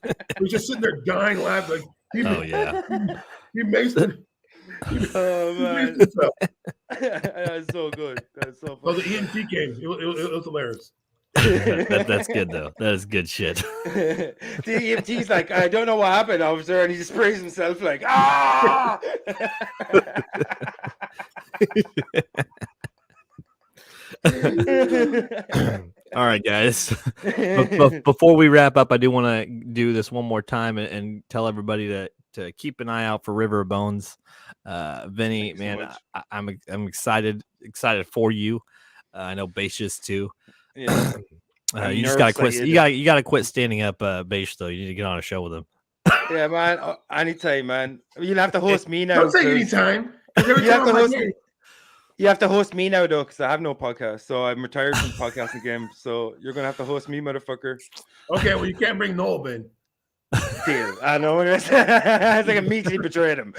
He was just sitting there dying laughing. Like, he maced it. Oh man, that's so good. That's so funny. So the EMT came. It was hilarious. That's good though. That is good shit. The EMT's like, I don't know what happened, officer, and he just sprays himself like, ah. All right, guys. Before we wrap up, I do want to do this one more time and tell everybody to keep an eye out for River of Bones. Vinny, man, I'm excited for you. I know Baish is too. Yeah. You just gotta quit. You gotta quit standing up, Baish. Though you need to get on a show with him. Yeah, man. Anytime, man. You'll have to host me now. Don't say anytime. You have to host me now, though, because I have no podcast. So I'm retired from podcasting game. So you're gonna have to host me, motherfucker. Okay, well you can't bring Noel in. Deal. I know. It's like I immediately betrayed him.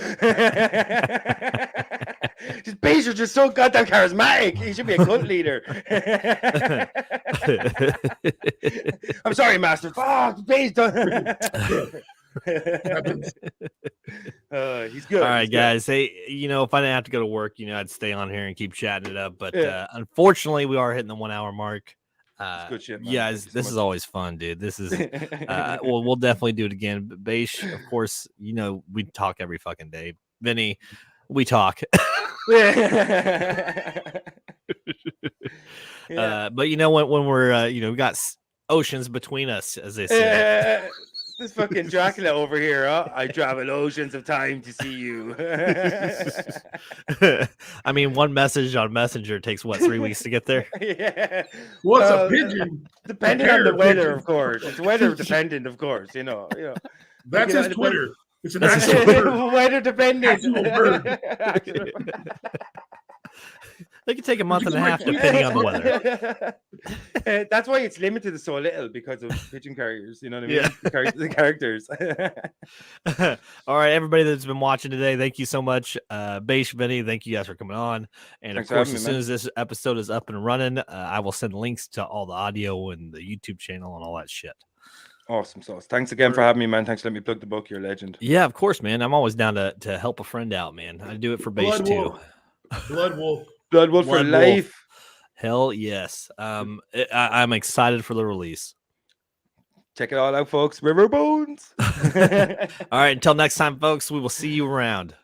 Just Baish is just so goddamn charismatic. He should be a cult leader. I'm sorry, Master. Fuck, Baish. He's good. All right, guys. Hey, if I didn't have to go to work, I'd stay on here and keep chatting it up. But unfortunately, we are hitting the 1 hour mark. Good shit, man. Yeah, this is always fun, dude. This is we'll definitely do it again. But Baish, of course, we talk every fucking day. Vinny, we talk. But when we're we got oceans between us, as they say. This fucking Dracula over here, huh? I travel oceans of time to see you. I mean, one message on Messenger takes 3 weeks to get there? Yeah. What's a pigeon? Depending on the weather, of course. It's weather dependent, of course. That's his Twitter. It's an actual weather dependent. They could take a month and a half depending on the weather. That's why it's limited to so little, because of pigeon carriers. You know what I mean? Yeah. The characters. All right, everybody that's been watching today, thank you so much. Baish, Vinnie, thank you guys for coming on. And of course, as soon as this episode is up and running, I will send links to all the audio and the YouTube channel and all that shit. Awesome sauce. Thanks again for having me, man. Thanks for letting me plug the book. You're a legend. Yeah, of course, man. I'm always down to help a friend out, man. I do it for Baish too. Blood Wolf. Blood Wolf for life. Hell yes. I'm excited for the release. Check it all out, folks. River Bones. All right. Until next time, folks, we will see you around.